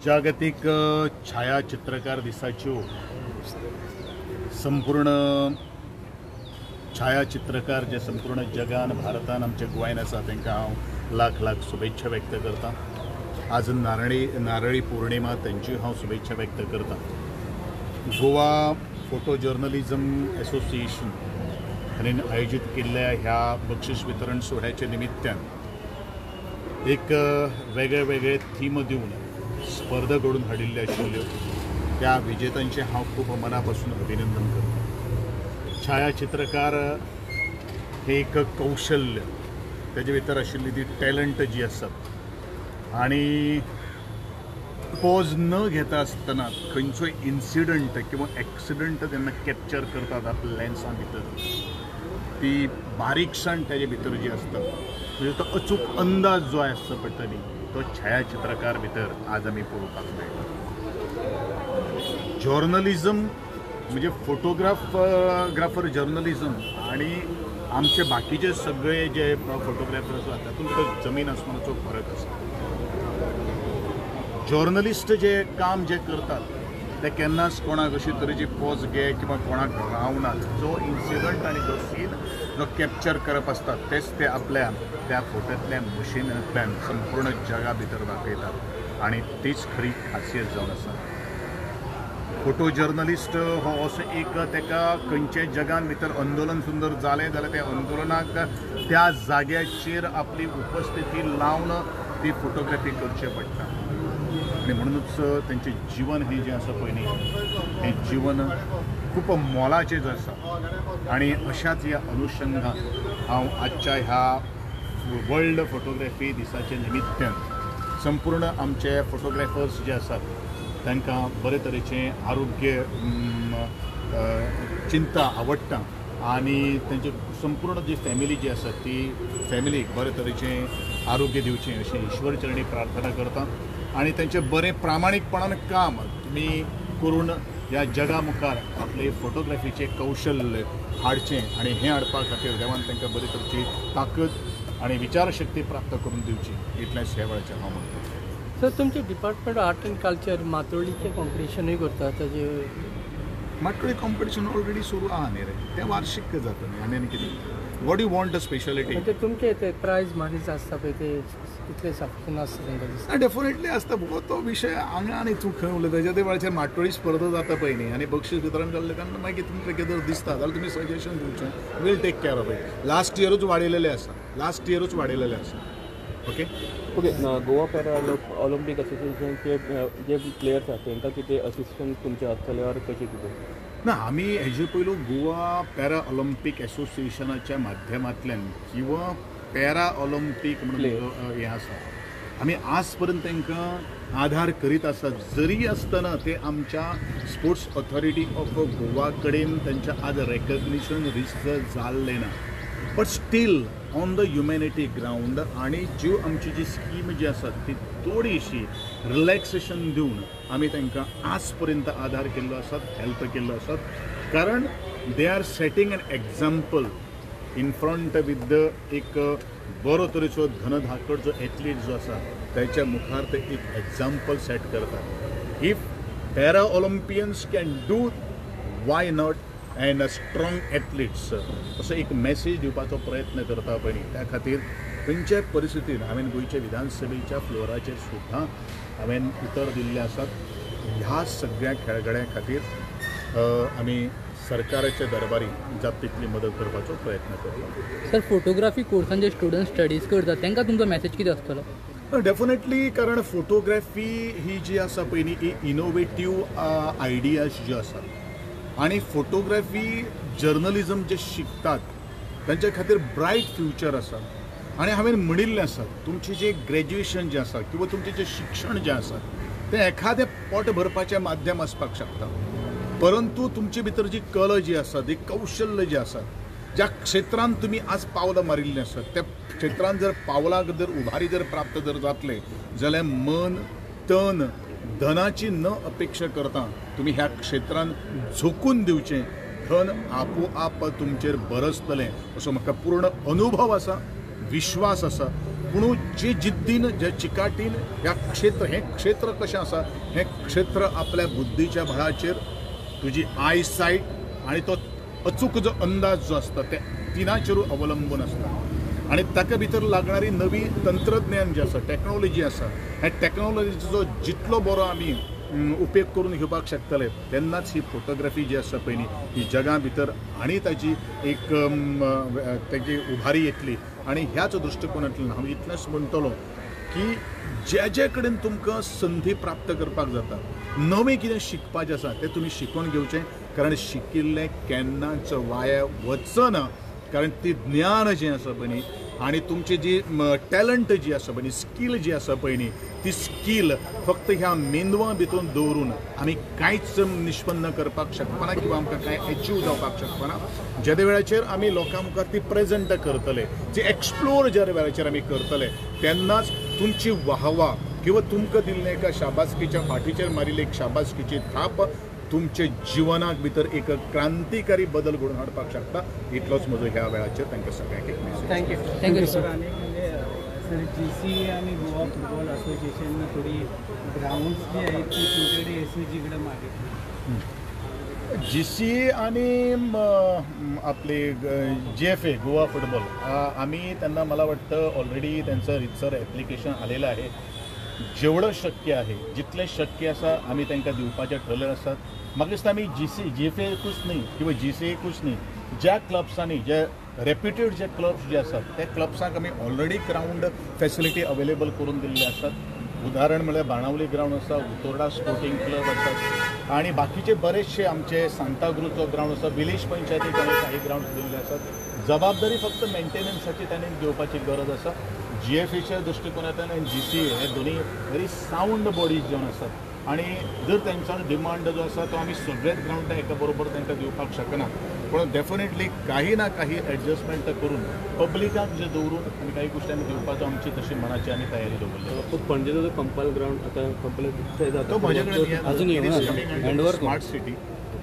जागतिक छायाचित्रकार दिसाच्यो संपूर्ण छायाचित्रकार जे संपूर्ण जगान भारतान आमचे गोंयान आसा तांकां हांव लाख लाख शुभेच्छा व्यक्त करता। आज नारळी पौर्णिमा तांची हांव शुभेच्छा व्यक्त करता। गोवा फोटो जर्नलिझम असोसिएशन हांणी आयोजीत केल्ल्या ह्या बक्षीस वितरण सोहळ्याच्या निमित्तान एक वेगळे थीम दिवन स्पर्धा घडून हाडिल्ल्यो आशिल्ल्यो त्या विजेत्यांचे हांव खूब मनापासून अभिनंदन करता। छायाचित्रकार हे एक कौशल्य तेजे भितर आशिल्ली ती टॅलंट जी आसा आणि पॉज न घेता आसतना खंयचोय इन्सिडंट किंवा एक्सिडंट जेन्ना कॅप्चर करतात आपल्या लेन्सा भितर ती बारीकसाण तेजे भितर जी आसता म्हणजे तो अचूक अंदाज जो आसता पडटा न्ही तो छायाचित्रकार भितर आज आमी पळोवपाक मेळटा। जर्नलिझम म्हणजे फोटोग्राफर जर्नलिझम आणि आमचे बाकीचे सगळे जे फोटोग्राफर आसा तातूंत जमीन आसमानाचो फरक आसा। जर्नलिस्ट जे काम जे करतात ते केन्नाच कोणाक अशी तरेची पॉज घे किंवा कोणाक रावनात। जो इन्सिडंट आनी जो सीन जो कॅप्चर करप आसता तेच ते आपल्या त्या फोटोंतल्या मशिनांतल्यान संपूर्ण जगा भितर दाखयतात आणि तीच खरी खासियत जावन आसा। फोटो जर्नलिस्ट हो असो एक तेका खंयच्याय जगान भितर आंदोलन सुंदर जालें जाल्यार त्या आंदोलनाक त्या जाग्याचेर आपली उपस्थिती लावन ती फोटोग्राफी करचें पडटा आणि म्हणूनच तेंचें जीवन हे जें आसा पळय न्ही हें जीवन खूब मोलाचें जें आसा आणि अशाच ह्या अनुशंगान हांव आजच्या ह्या वर्ल्ड फोटोग्राफी दिसाच्या निमित्तान संपूर्ण आमचे फोटोग्राफर्स जे आसात तांकां बरे तरेचें आरोग्य चिंता आवडटा आणि त्यांची संपूर्ण जी फॅमिली जी आसा ती फॅमिलीक बरे तरेचें आरोग्य दिवचें अशें ईश्वर चरणी प्रार्थना करता आणि त्यांचे बरे प्रामाणिकपणान काम तुमी करून ह्या जगा मुखार आपले फोटोग्राफीचे कौशल्य हाडचें आणि हें हाडपा खातीर देवान तांकां बरे तरेची ताकद आणि विचारशक्ती प्राप्त करून दिवची इतलेंच ह्या वेळाचेर हांव म्हणटा। सर तुमचे डिपार्टमेंट आर्ट एंड कल्चर मातोळीचें कॉम्पिटिशनूय करता ताजे मातोळी कॉम्पिटिशन ऑलरेडी सुरू आहा न्ही रे तें वार्षिक जाता न्ही आनी कितें what you want the speciality म्हणजे तुमचे ते प्रायज मानीज आसता पळय ते कितले सफिशियंट आसता तांकां दिसता डेफिनेटली आसता गो तो विशय हांगा आनी तूं खंय उलयता तेज्या ते वेळाचेर मातोळी स्पर्धा जाता पळय न्ही आनी बक्षीस वितरण जाल्ले तेन्ना मागीर तुमकां कितें दिसता जाल्यार तुमी सजेशन दिवचें will take care of it. Last इयरूच वाडयलेले आसा ओके गोवा पॅरा ऑलिंपिक असोसिएशनचे जे प्लेयर्स आसात तांकां कितें असिस्टंट तुमचे आसतले ऑर कशें कितें ना आमी हेजे पयलू गोवा पॅरा ऑलिंपिक असोसिएशनाच्या माध्यमांतल्यान किंवा पॅरा ऑलिंपिक म्हणून हें आसा आमी आज पर्यंत तांकां आधार करीत आसात जरी आसतना ते आमच्या स्पोर्ट्स ऑथॉरिटी ऑफ गोवा कडेन तेंच्या आज रेकग्निशन रिस्क जाल्लें ना but still on the humanity ground आणि ज्यो आमची जी स्कीम जी आसा ती थोडीशी रिलॅक्सेशन दिवन आमी तांकां आज पर्यंत आधार केल्लो आसात हेल्प केल्लो आसात कारण they are setting an example in front with the एक बरो तरेचो धनधाकड जो एथलीट जो आसा त्याच्या मुखार ते एक एग्जाम्पल सेट करतात। If para Olympians can do why not and strong athletes असो एक मेसेज दिवपाचो प्रयत्न करता पळय त्या खातीर खंयच्याय परिस्थितीन हांवें गोंयच्या विधानसभेच्या फ्लोराचेर सुद्दां हांवें उतर दिल्ले आसात। ह्या सगळ्या खेळगड्यां खातीर आमी सरकाराच्या दरबारी जाता तितली मदत करपाचो प्रयत्न करता। सर फोटोग्राफी कोर्सान जे स्टुडंट स्टडीज करतात तांकां तुमचो मेसेज कितें आसतलो डेफिनेटली कारण फोटोग्राफी ही जी आसा पळय न्ही ही इनोवेटीव आयडियाज ज्यो आसात आणि फोटोग्राफी जर्नलिझम जे शिकतात त्यांच्या खातीर ब्रायट फ्युचर आसा आणि हांवें म्हणिल्लें आसा तुमचें जें ग्रॅज्युएशन जें आसा किंवा तुमचें जें शिक्षण जें आसा तें एखादें पोट भरपाचें माध्यम आसपाक शकता परंतु तुमचे भितर जी कला जी आसा ती कौशल्य जें आसा ज्या क्षेत्रांत तुमी आज पावलां मारिल्लीं आसात त्या क्षेत्रांत जर पावलाक जर उभारी जर प्राप्त जर जातले जाल्यार मन तन धनाची न अपेक्षा करता तुम्ही ह्या क्षेत्रांत झोकून दिवचें धन आपोआप तुमचेर बरसतलें असो म्हाका पूर्ण अनुभव आसा विश्वास आसा पूण जे जिद्दीन जे चिकाटीन ह्या हे क्षेत्र कशें आसा हें क्षेत्र आपल्या बुद्धीच्या बळाचेर तुजी आयसायट आनी तो अचूक जो अंदाज जो आसता त्या तिनाचेरूच अवलंबून आसता आनी ताका भितर लागणारी नवी तंत्रज्ञान जे आसा टॅक्नोलॉजी आसा ह्या टॅक्नोलॉजीचो जितलो बरो आमी उपेग करून घेवपाक शकतले तेन्नाच ही फोटोग्राफी जी आसा पळय न्ही ही जगा भितर आनी ताची एक ताची उभारी येतली आनी ह्याच दृश्टिकोनांतल्यान हांव इतलेंच म्हणटलो की जे कडेन तुमकां संधी प्राप्त करपाक जाता नवें कितें शिकपाचें आसा तें तुमी शिकून घेवचें कारण शिकिल्लें केन्नाच वाया वचना कारण ती ज्ञान जें आसा पळय न्ही आनी तुमची जी टॅलंट जी आसा पळय न्ही स्कील जी आसा पळय न्ही ती स्कील फक्त ह्या मेंदवा भितर दवरून आमी कांयच निष्पन्न करपाक शकपाना किंवा आमकां कांय एचीव जावपाक शकपाना ज्या वेळाचेर आमी लोकां मुखार ती प्रेझेंट करतले जे एक्सप्लोर ज्या वेळाचेर आमी करतले तेन्नाच तुमची वाहवा किंवा तुमकां दिल्ले एका शाबासकीच्या फाटीचेर मारिल्ली एक शाबासकीची थाप तुमच्या जिवनाक भितर एक क्रांतिकारी बदल घडोवन हाडपाक शकता इतलोच म्हजो ह्या वेळाचेर तांकां सगळ्यांक एक message thank you sir sir GCA आणि गोवा फुटबॉल असोसिएशन थोडी ग्राउंड्स जी आहेत ती तुमच्याकडे SUG कडे मागितली GCA आणि आपले GFA गोवा फुटबॉल आम्ही त्यांना मला वाटतं ऑलरेडी त्यांचं रितसर ॲप्लिकेशन आलेलं आहे जेवढं शक्य आहे जितलें शक्य आसा आमी तांकां दिवपाचें ठरलें आसात म्हाका दिसता आमी GFAकूच न्ही किंवा GCAकूच न्ही ज्या क्लब्सांनी जे रेप्युटेड जे क्लब्स जे आसात त्या क्लब्सांक आमी ऑलरेडी ग्राउंड फॅसिलिटी अवेलेबल करून दिल्ले आसात उदाहरण म्हळ्यार बाणावली ग्राउंड आसा उतोर्डा स्पोर्टिंग क्लब आसात आणि बाकीचे बरेचशे आमचे सांताक्रूजचो ग्राउंड आसा विलेज पंचायतीक आमी काही ग्राउंड दिल्ले आसात जबाबदारी फक्त मेंटेनन्साची तांणी घेवपाची गरज आसा GFAच्या दृश्टिकोनांतल्यान आनी GCA हे दोनी व्हेरी सावंड बॉडीज जावन आसात आणि जर त्यांचा डिमांड जो आसा तो आमी सगळेच ग्राउंड एका बरोबर तांकां दिवपाक शकना पण डेफिनेटली काही ना काही एडजस्टमेंट करून पब्लिकाक जे दवरून आनी काही गोश्टी दिवपाचो आमची तशी मनाची आमी तयारी दवरली पणजेचो कंपायल ग्राउंड आता कंपल्ट तो म्हजे कडेन अजून स्मार्ट सिटी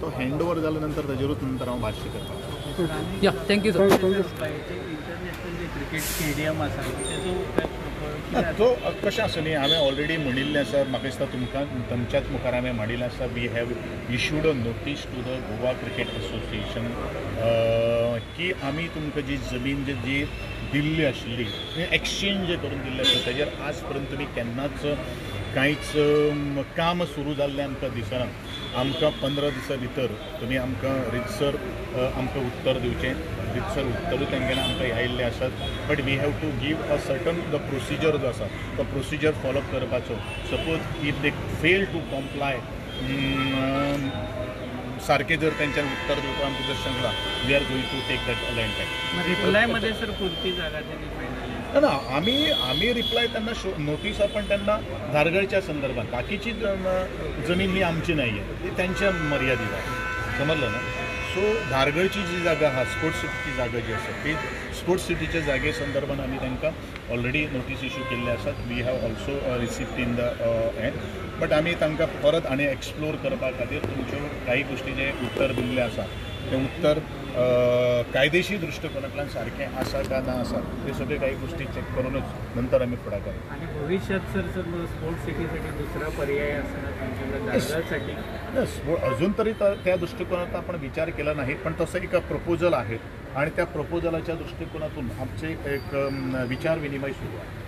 तो हँड ओवर जाल्या नंतर ताजेरूच नंतर हांव भाश्य करपाक या थँक्यू सर इंटरनॅशनल जे क्रिकेट स्टेडियम आसा तो कशें आसा न्ही हांवें ऑलरेडी म्हणिल्लें आसा म्हाका दिसता तुमकां तुमच्याच मुखार हांवें मांडिल्लें आसा we have issued a notice to the Goa cricket association की आमी तुमकां जी जमीन जी दिल्ली आशिल्ली एक्सचेंज करून दिल्ली आसा ताजेर आज पर्यंत तुमी केन्नाच कांयच काम सुरू जाल्लें आमकां दिसना आमकां 15 दिसां भितर तुमी आमकां रितसर आमकां उत्तर दिवचें रितसर उत्तरूय तेंगेना आमकां आयिल्लें आसात but we have to give a certain the procedure जो आसा तो प्रोसिजर फॉलोअप करपाचो suppose if they fail to comply सारकें जर तेंच्यान उत्तर दिवपाक आमकां जर सांगलां we are going to take that land back रिप्लायमध्ये सर पुरती जागा त्यांनी ना आम्ही रिप्लाय त्यांना नोटीस आपण त्यांना धारगळच्या संदर्भात बाकीची जमीन ही आमची नाही आहे ती त्यांच्या मर्यादित आहे समजलं ना सो धारगळची जी जागा हा स्पोर्ट्स सिटीची जागा जी आसा ती स्पोर्ट्स सिटीच्या जागे संदर्भात आम्ही तांकां ऑलरेडी नोटीस इश्यू केल्ले आसात we have also received in the end but आमी तांकां परत आनी एक्सप्लोर करपा खातीर तुमच्यो काही गोश्टी जे उत्तर दिल्लें आसा तें उत्तर कायदेशीर दृष्टिकोनांतल्यान सारकें आसा काय ना आसा ते सगळे काही गोष्टी चेक करूनच नंतर आम्ही फुडाकार आणि भविष्यात सर स्पोर्ट्स सिटीसाठी दुसरा पर्याय असणार तुमच्याकडे अजून तरी त्या दृष्टिकोनात आपण विचार केला नाही पण तसं एक प्रपोजल आहे आणि त्या प्रपोजलाच्या दृष्टिकोनातून आमचे एक विचार विनिमय सुरू आहे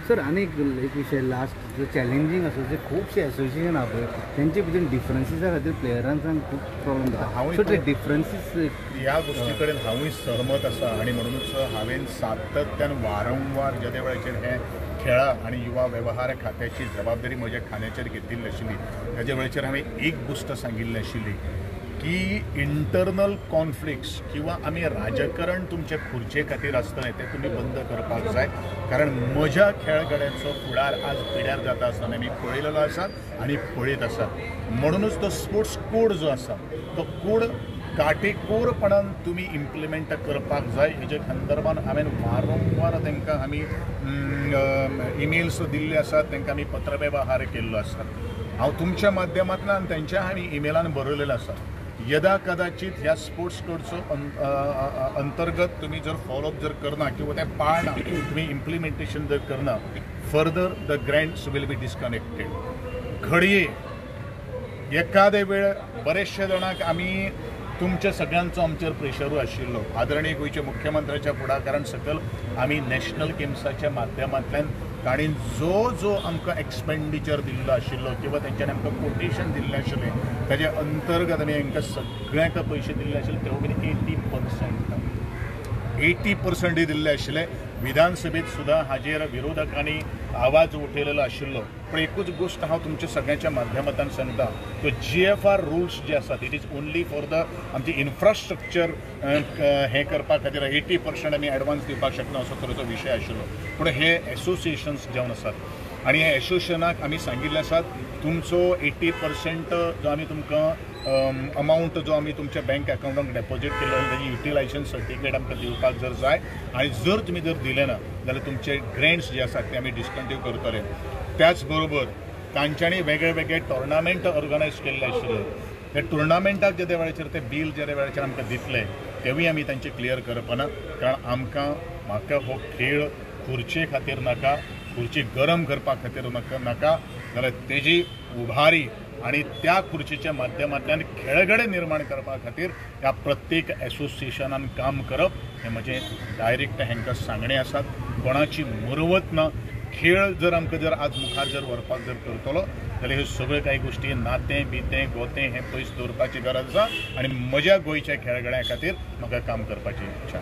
सर एक विषय लास्ट जो चॅलेंजींग असो जे खूपशे एसोसिएशन आहा पळय तेंचे भितर डिफरन्सिसा खातीर प्लेयरांक खूब प्रॉब्लेम जाता सो ते डिफरन्सीस ह्या गोष्टी कडेन हांवूय सहमत आसा आनी म्हणूनच हांवें सातत्यान वारंवार ज्या वेळाचेर हे खेळा आणि युवा वेवहार खात्याची जबाबदारी म्हज्या खात्याचेर घेतिल्ली आशिल्ली त्याच्या वेळाचेर हांवें एक गोश्ट सांगिल्ली आशिल्ली की इंटरनल कॉन्फ्लिक्ट्स किंवा आमी राजकारण तुमचे खुर्चे खातीर आसतलें तें तुमी बंद करपाक जाय कारण म्हज्या खेळगड्यांचो फुडार आज पिड्यार जाता आसतना आमी पळयलेलो आसा आनी पळयत आसात म्हणूनच तो स्पोर्ट्स कोड जो आसा तो कोड काटेकोरपणान तुमी इम्प्लिमेंट करपाक जाय हेजे संदर्भान हांवें वारंवार तांकां आमी इमेल्स दिल्ले आसात तांकां आमी पत्रव्यवहार केल्लो आसा हांव तुमच्या माध्यमांतल्यान तेंच्या हांवें इमेलान बरयलेलें आसा यदा कदाचित ह्या स्पोर्ट्स कोडचं अंतर्गत तुम्ही जर फॉलोअप जर करना किंवा ते पाळना तुम्ही इम्प्लिमेंटेशन जर करना further the grants will be disconnected. घडये एखादे वेळ बरेचशे जाणांक आमी तुमच्या सगळ्यांचो आमचेर प्रेशरूय आशिल्लो. आदरणीय गोंयच्या मुख्यमंत्र्याच्या फुडाकारान सकल आमी नॅशनल गेम्साच्या माध्यमांतल्यान ताणीन जो आमकां एक्सपेंडिचर दिल्लो आशिल्लो किंवा तेंच्यांनी आमकां कोटेशन दिल्लें आशिल्लें ताजे अंतर्गत आमी हांकां सगळ्यांक पयशे दिल्ले आशिल्ले तेवो बीन 80% दिल्ले आशिल्ले. विधानसभेत सुद्धा हाजेर विरोधकांनी आवाज उठयलेलो आशिल्लो. पण एकूच गोष्ट हांव तुमच्या सगळ्यांच्या माध्यमांतल्यान सांगता, तो GFR रुल्स जे आसात it is only for the आमची इन्फ्रास्ट्रक्चर हे करपा खातीर 80% आमी एडवान्स दिवपाक शकना असो तरेचो विशय आशिल्लो. पूण हे एसोसिएशन्स जावन आसात आनी हे एसोसिएशनाक आमी सांगिल्ले आसात तुमचो 80% जो आमी तुमकां अमाउंट जो आमी तुमच्या बँक अकाउंटाक डेपॉझिट केल्लो ताजी युटिलायझेशन सर्टिफिकेट आमकां दिवपाक जर जाय आनी जर तुमी जर दिले ना जाल्यार तुमचे ग्रँट्स जे आसात ते आमी डिस्कंटिन्यू करतले. त्याच बरोबर तांच्यांनी वेगळे वेगळे टोर्नामेंट ऑर्गनायज केल्ले आशिल्ले. त्या टुर्नामेंटाक जे वेळाचेर ते बील जे वेळाचेर आमकां दितले तेवूय आमी तांचे क्लियर करपाना. कारण म्हाका हो खेळ खुर्चे खातीर नाका, खुर्ची गरम करपा खातीर नाका जाल्यार तेजी उभारी आणि त्या खुर्चीच्या माध्यमांतल्यान खेळगडे निर्माण करपा खातीर ह्या प्रत्येक एसोसिएशनान काम करप हे म्हजें डायरेक्ट हांकां सांगणें आसात. कोणाची मरवत ना. खेळ जर आमकां जर आज मुखार जर व्हरपाक जर करतलो जाल्यार ह्यो सगळ्यो कांय गोश्टी नातें बितें गोतें हें पयस दवरपाची गरज आसा आनी म्हज्या गोंयच्या खेळगड्यां खातीर म्हाका काम करपाची इच्छा.